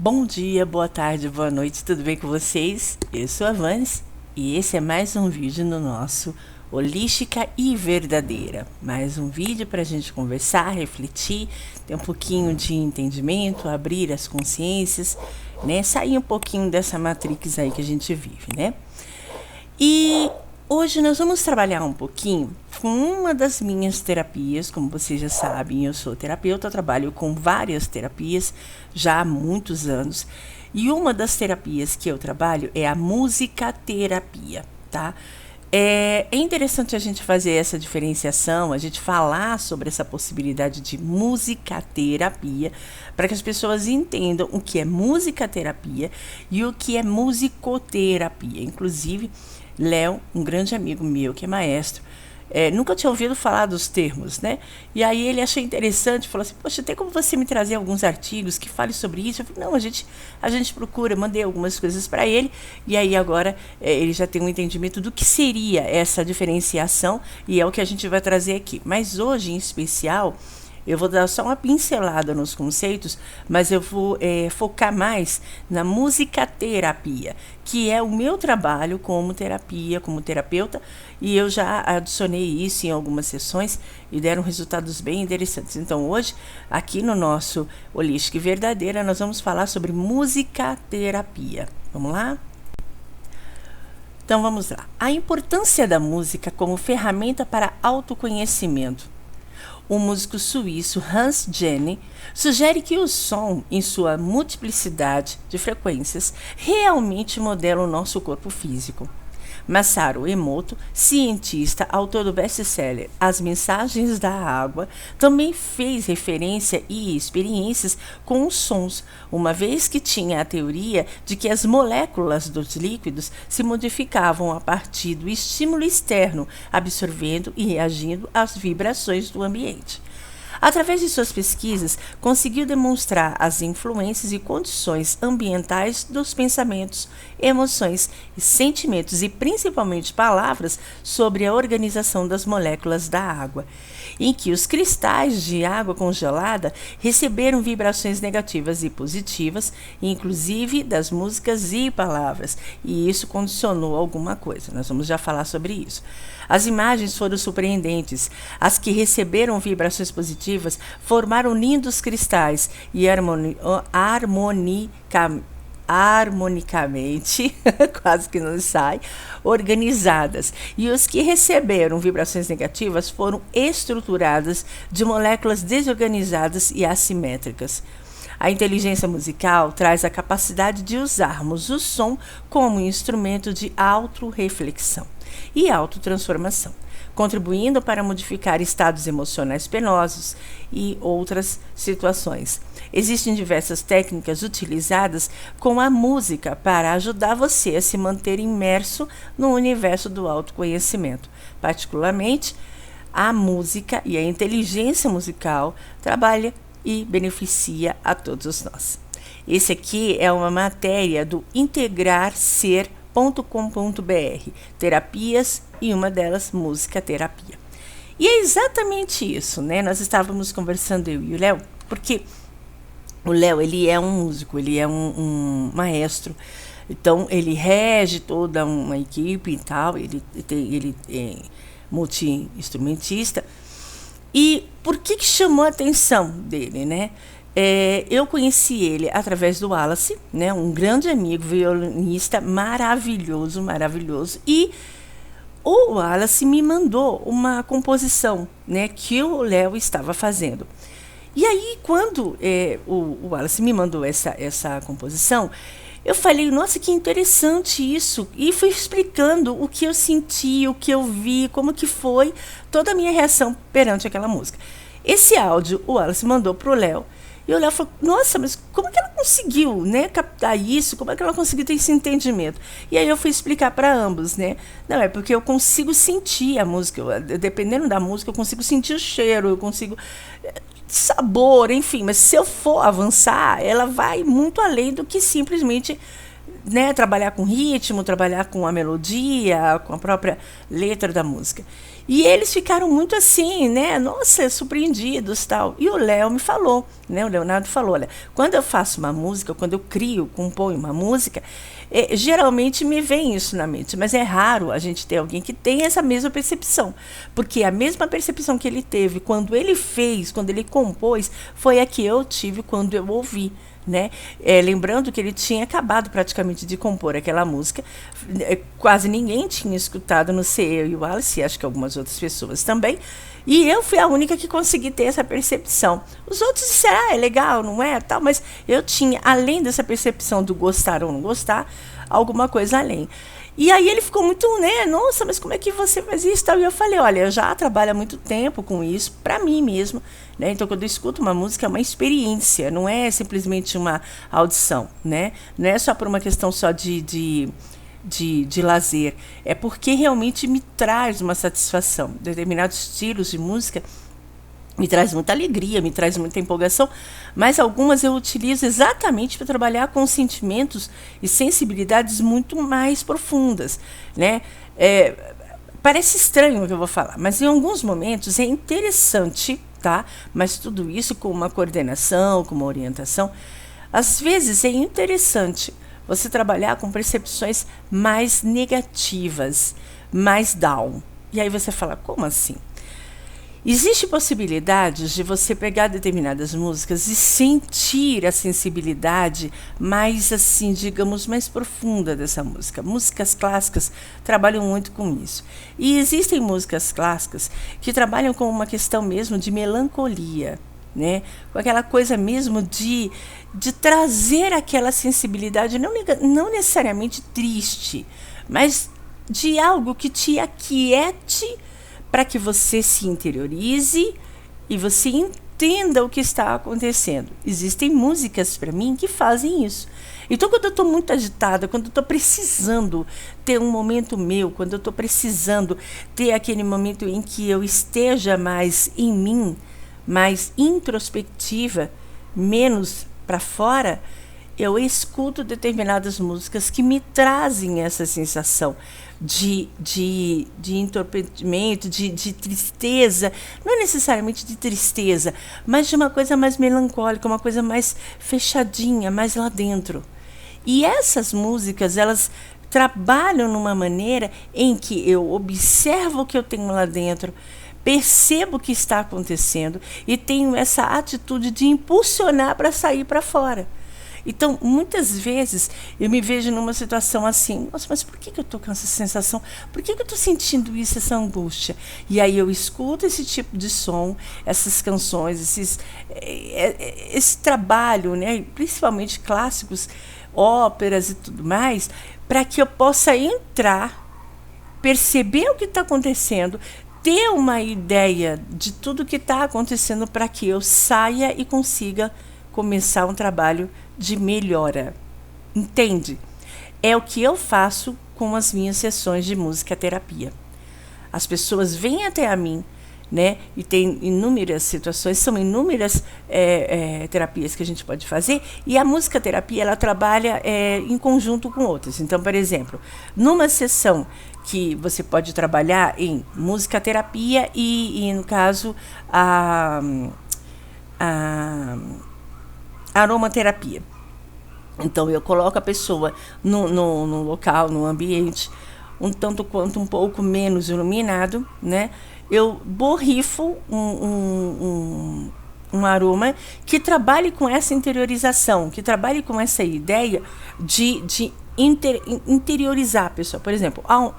Bom dia, boa tarde, boa noite, tudo bem com vocês? Eu sou a Vans e esse é mais um vídeo no nosso Holística e Verdadeira. Mais um vídeo para a gente conversar, refletir, ter um pouquinho de entendimento, abrir as consciências, né? Sair um pouquinho dessa matrix aí que a gente vive, né? E hoje nós vamos trabalhar um pouquinho com uma das minhas terapias. Como vocês já sabem, eu sou terapeuta, eu trabalho com várias terapias já há muitos anos. E uma das terapias que eu trabalho é a musicaterapia, tá? É interessante a gente fazer essa diferenciação, a gente falar sobre essa possibilidade de musicaterapia, para que as pessoas entendam o que é musicaterapia e o que é musicoterapia. Inclusive, Léo, um grande amigo meu que é maestro, nunca tinha ouvido falar dos termos, né? E aí ele achou interessante, falou assim, poxa, tem como você me trazer alguns artigos que falem sobre isso? Eu falei, não, a gente procura, mandei algumas coisas para ele, e aí agora ele já tem um entendimento do que seria essa diferenciação, e é o que a gente vai trazer aqui. Mas hoje, em especial, eu vou dar só uma pincelada nos conceitos, mas eu vou focar mais na musicaterapia, que é o meu trabalho como terapia, como terapeuta, e eu já adicionei isso em algumas sessões e deram resultados bem interessantes. Então hoje, aqui no nosso Holística e Verdadeira, nós vamos falar sobre musicaterapia. Vamos lá? Então vamos lá. A importância da música como ferramenta para autoconhecimento. O músico suíço Hans Jenny sugere que o som, em sua multiplicidade de frequências, realmente modela o nosso corpo físico. Masaru Emoto, cientista, autor do best-seller As Mensagens da Água, também fez referência e experiências com os sons, uma vez que tinha a teoria de que as moléculas dos líquidos se modificavam a partir do estímulo externo, absorvendo e reagindo às vibrações do ambiente. Através de suas pesquisas, conseguiu demonstrar as influências e condições ambientais dos pensamentos, emoções, sentimentos e principalmente palavras sobre a organização das moléculas da água, em que os cristais de água congelada receberam vibrações negativas e positivas, inclusive das músicas e palavras, e isso condicionou alguma coisa. Nós vamos já falar sobre isso. As imagens foram surpreendentes. As que receberam vibrações positivas formaram lindos cristais e harmonicamente, quase que não sai, organizadas. E os que receberam vibrações negativas foram estruturadas de moléculas desorganizadas e assimétricas. A inteligência musical traz a capacidade de usarmos o som como instrumento de autorreflexão e autotransformação, contribuindo para modificar estados emocionais penosos e outras situações. Existem diversas técnicas utilizadas com a música para ajudar você a se manter imerso no universo do autoconhecimento. Particularmente, a música e a inteligência musical trabalha e beneficia a todos nós. Esse aqui é uma matéria do integrarser.com.br, terapias, e uma delas, música terapia. E é exatamente isso, né? Nós estávamos conversando, eu e o Léo, porque o Léo, ele é um músico, ele é um maestro, então ele rege toda uma equipe e tal, ele é multi-instrumentista. E por que chamou a atenção dele, né? Eu conheci ele através do Wallace, né? Um grande amigo, violinista maravilhoso, e o Wallace me mandou uma composição, né, que o Léo estava fazendo. E aí, quando o Wallace me mandou essa composição, eu falei, nossa, que interessante isso. E fui explicando o que eu senti, o que eu vi, como que foi toda a minha reação perante aquela música. Esse áudio o Wallace mandou para o Léo. E o Léo falou, nossa, mas como que ela conseguiu, né, captar isso? Como é que ela conseguiu ter esse entendimento? E aí eu fui explicar para ambos, né? Não, é porque eu consigo sentir a música. Dependendo da música, eu consigo sentir o cheiro, eu consigo... sabor, enfim, mas se eu for avançar, ela vai muito além do que simplesmente, né, trabalhar com ritmo, trabalhar com a melodia, com a própria letra da música. E eles ficaram muito assim, né? Nossa, surpreendidos, tal. E o Léo me falou, né? O Leonardo falou, olha, quando eu faço uma música, quando eu crio, componho uma música, geralmente me vem isso na mente, mas é raro a gente ter alguém que tenha essa mesma percepção, porque a mesma percepção que ele teve quando ele fez, quando ele compôs, foi a que eu tive quando eu ouvi. Né? Lembrando que ele tinha acabado praticamente de compor aquela música, quase ninguém tinha escutado, não sei, eu e o Wallace, acho que algumas outras pessoas também, e eu fui a única que consegui ter essa percepção. Os outros disseram, é legal, não é, tal, mas eu tinha, além dessa percepção do gostar ou não gostar, alguma coisa além. E aí ele ficou muito, né, nossa, mas como é que você faz isso? E eu falei, olha, eu já trabalho há muito tempo com isso, para mim mesmo, né? Então, quando eu escuto uma música, é uma experiência, não é simplesmente uma audição, né? Não é só por uma questão só de lazer, é porque realmente me traz uma satisfação. Determinados estilos de música me traz muita alegria, me traz muita empolgação, mas algumas eu utilizo exatamente para trabalhar com sentimentos e sensibilidades muito mais profundas, né? Parece estranho o que eu vou falar, mas em alguns momentos é interessante, tá? Mas tudo isso com uma coordenação, com uma orientação, às vezes é interessante você trabalhar com percepções mais negativas, mais down. E aí você fala, como assim? Existe possibilidades de você pegar determinadas músicas e sentir a sensibilidade mais, assim, digamos, mais profunda dessa música. Músicas clássicas trabalham muito com isso. E existem músicas clássicas que trabalham com uma questão mesmo de melancolia, né? Com aquela coisa mesmo de trazer aquela sensibilidade, não necessariamente triste, mas de algo que te aquiete, para que você se interiorize e você entenda o que está acontecendo. Existem músicas para mim que fazem isso. Então, quando eu estou muito agitada, quando eu estou precisando ter um momento meu, quando eu estou precisando ter aquele momento em que eu esteja mais em mim, mais introspectiva, menos para fora, eu escuto determinadas músicas que me trazem essa sensação de entorpecimento, de tristeza, não necessariamente de tristeza, mas de uma coisa mais melancólica, uma coisa mais fechadinha, mais lá dentro. E essas músicas, elas trabalham numa maneira em que eu observo o que eu tenho lá dentro, percebo o que está acontecendo e tenho essa atitude de impulsionar para sair para fora. Então, muitas vezes, eu me vejo numa situação assim, nossa, mas por que eu estou com essa sensação? Por que eu estou sentindo isso, essa angústia? E aí eu escuto esse tipo de som, essas canções, esse trabalho, né, principalmente clássicos, óperas e tudo mais, para que eu possa entrar, perceber o que está acontecendo, ter uma ideia de tudo o que está acontecendo para que eu saia e consiga começar um trabalho de melhora. Entende? É o que eu faço com as minhas sessões de música terapia. As pessoas vêm até a mim, né? E tem inúmeras situações, são inúmeras terapias que a gente pode fazer, e a música terapia ela trabalha em conjunto com outras. Então, por exemplo, numa sessão que você pode trabalhar em música terapia e no caso a aromaterapia. Então eu coloco a pessoa no local, no ambiente, um tanto quanto um pouco menos iluminado, né? Eu borrifo um aroma que trabalhe com essa interiorização, que trabalhe com essa ideia de interiorizar a pessoa. Por exemplo, a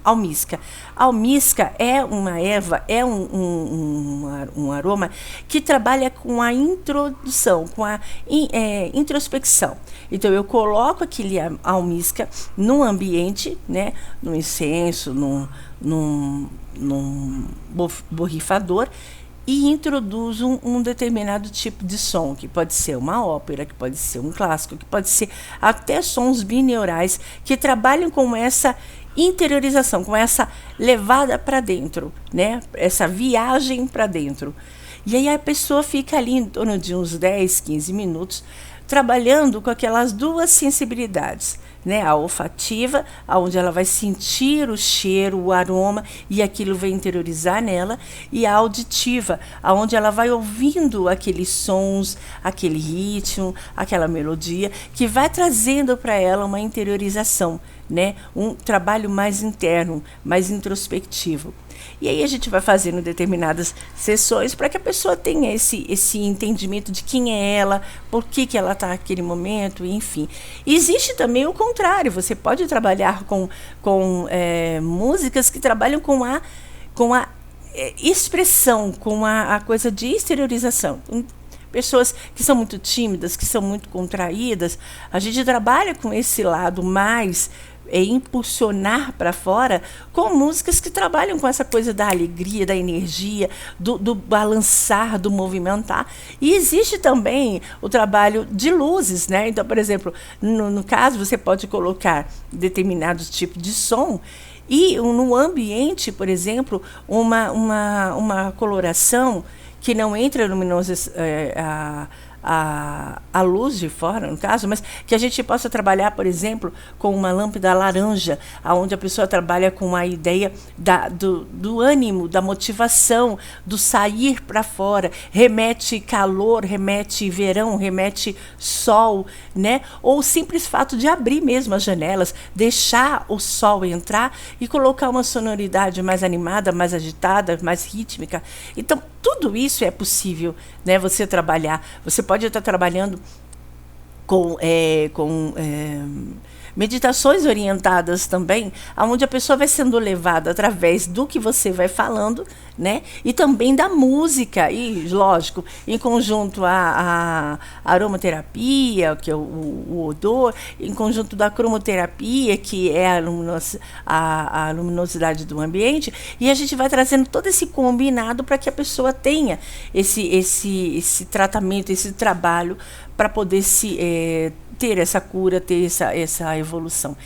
almísca. A almísca é uma erva, é um aroma que trabalha com a introdução, com a introspecção. Então, eu coloco aquele almísca num ambiente, né, num incenso, num borrifador, e introduzo um determinado tipo de som, que pode ser uma ópera, que pode ser um clássico, que pode ser até sons bineurais, que trabalham com essa interiorização, com essa levada para dentro, né? Essa viagem para dentro. E aí a pessoa fica ali em torno de uns 10, 15 minutos trabalhando com aquelas duas sensibilidades, né? A olfativa, onde ela vai sentir o cheiro, o aroma, e aquilo vai interiorizar nela, e a auditiva, onde ela vai ouvindo aqueles sons, aquele ritmo, aquela melodia, que vai trazendo para ela uma interiorização, né? Um trabalho mais interno, mais introspectivo. E aí a gente vai fazendo determinadas sessões para que a pessoa tenha esse entendimento de quem é ela, por que ela está naquele momento, enfim. E existe também o contrário, você pode trabalhar com músicas que trabalham com a expressão, com a coisa de exteriorização. Pessoas que são muito tímidas, que são muito contraídas, a gente trabalha com esse lado mais impulsionar para fora com músicas que trabalham com essa coisa da alegria, da energia, do balançar, do movimentar. E existe também o trabalho de luzes, né? Então, por exemplo, no caso, você pode colocar determinados tipos de som e no ambiente, por exemplo, uma coloração que não entra luminosa a luz de fora, no caso, mas que a gente possa trabalhar, por exemplo, com uma lâmpada laranja, onde a pessoa trabalha com a ideia do ânimo, da motivação, do sair para fora, remete calor, remete verão, remete sol, né? Ou o simples fato de abrir mesmo as janelas, deixar o sol entrar e colocar uma sonoridade mais animada, mais agitada, mais rítmica. Então, tudo isso é possível, né? Você trabalhar. Você pode estar trabalhando com meditações orientadas também, onde a pessoa vai sendo levada através do que você vai falando, né? E também da música, e lógico, em conjunto a aromaterapia, que é o odor, em conjunto da cromoterapia, que é a luminosidade do ambiente, e a gente vai trazendo todo esse combinado para que a pessoa tenha esse tratamento, esse trabalho para poder ter essa cura, ter essa evolução.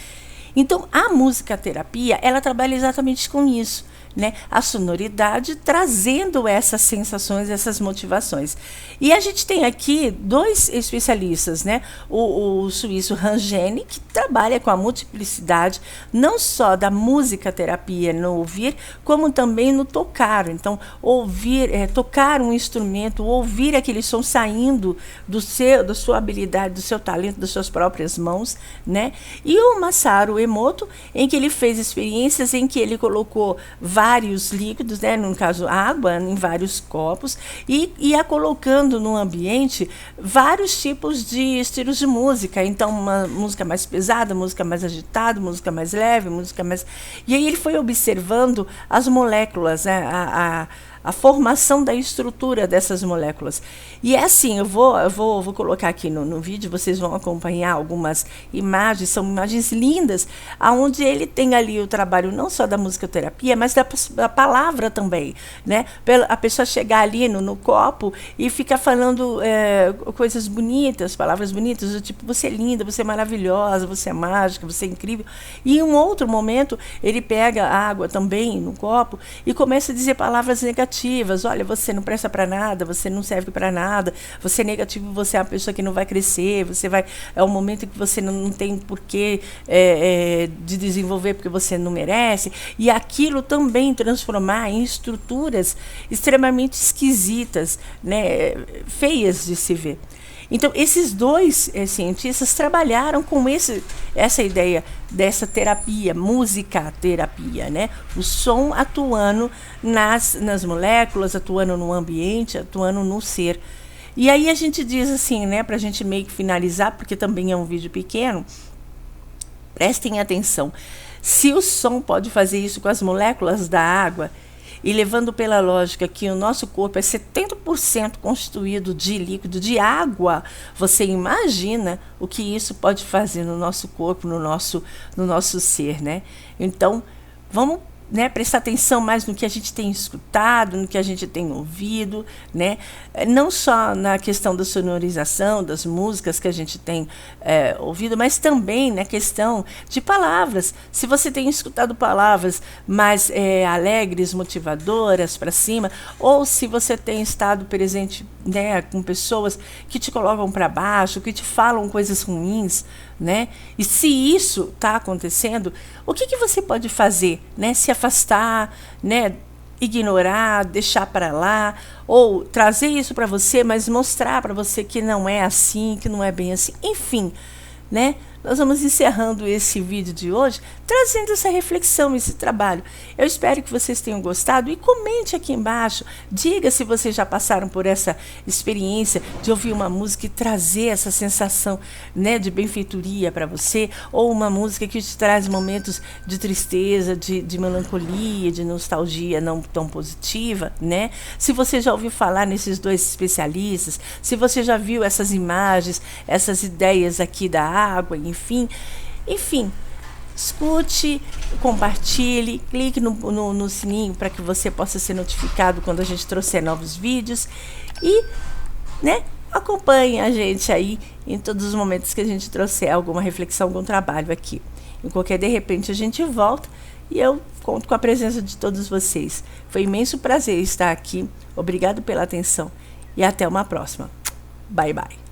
Então, a musicaterapia, ela trabalha exatamente com isso, né? A sonoridade trazendo essas sensações, essas motivações. E a gente tem aqui dois especialistas, né? O suíço Rangene, que trabalha com a multiplicidade, não só da musicaterapia no ouvir, como também no tocar. Então, ouvir, tocar um instrumento, ouvir aquele som saindo da sua habilidade, do seu talento, das suas próprias mãos, né? E o Masaru Emoto, em que ele fez experiências em que ele colocou vários líquidos, né, no caso água, em vários copos, e ia colocando no ambiente vários tipos de estilos de música. Então, uma música mais pesada, música mais agitada, música mais leve, música mais... E aí ele foi observando as moléculas, né, a formação da estrutura dessas moléculas. E é assim, eu vou colocar aqui no vídeo, vocês vão acompanhar algumas imagens, são imagens lindas, onde ele tem ali o trabalho não só da musicoterapia, mas da palavra também, né? A pessoa chegar ali no copo e ficar falando coisas bonitas, palavras bonitas, do tipo, você é linda, você é maravilhosa, você é mágica, você é incrível. E em um outro momento, ele pega a água também no copo e começa a dizer palavras negativas. Olha, você não presta para nada, você não serve para nada, você é negativo, você é uma pessoa que não vai crescer, é um momento que você não tem porquê de desenvolver porque você não merece, e aquilo também transformar em estruturas extremamente esquisitas, né, feias de se ver. Então, esses dois cientistas trabalharam com essa ideia dessa terapia, musicaterapia, né? O som atuando nas moléculas, atuando no ambiente, atuando no ser. E aí a gente diz assim, né, para a gente meio que finalizar, porque também é um vídeo pequeno, prestem atenção. Se o som pode fazer isso com as moléculas da água, e levando pela lógica que o nosso corpo é 70% constituído de líquido, de água, você imagina o que isso pode fazer no nosso corpo, no nosso ser, né? Então, vamos né, prestar atenção mais no que a gente tem escutado, no que a gente tem ouvido, né? Não só na questão da sonorização, das músicas que a gente tem ouvido, mas também na questão de palavras. Se você tem escutado palavras mais alegres, motivadoras, para cima, ou se você tem estado presente, né, com pessoas que te colocam para baixo, que te falam coisas ruins, né? E se isso está acontecendo, o que você pode fazer, né? Se afastar, né? Ignorar, deixar para lá, ou trazer isso para você, mas mostrar para você que não é assim, que não é bem assim, enfim, né? Nós vamos encerrando esse vídeo de hoje, trazendo essa reflexão, esse trabalho. Eu espero que vocês tenham gostado e comente aqui embaixo. Diga se vocês já passaram por essa experiência de ouvir uma música e trazer essa sensação, né, de benfeitoria para você, ou uma música que te traz momentos de tristeza, de melancolia, de nostalgia não tão positiva, né? Se você já ouviu falar nesses dois especialistas, se você já viu essas imagens, essas ideias aqui da água, enfim, escute, compartilhe, clique no sininho para que você possa ser notificado quando a gente trouxer novos vídeos e, né, acompanhe a gente aí em todos os momentos que a gente trouxer alguma reflexão, algum trabalho aqui. Em qualquer de repente a gente volta e eu conto com a presença de todos vocês. Foi um imenso prazer estar aqui. Obrigado pela atenção e até uma próxima. Bye, bye.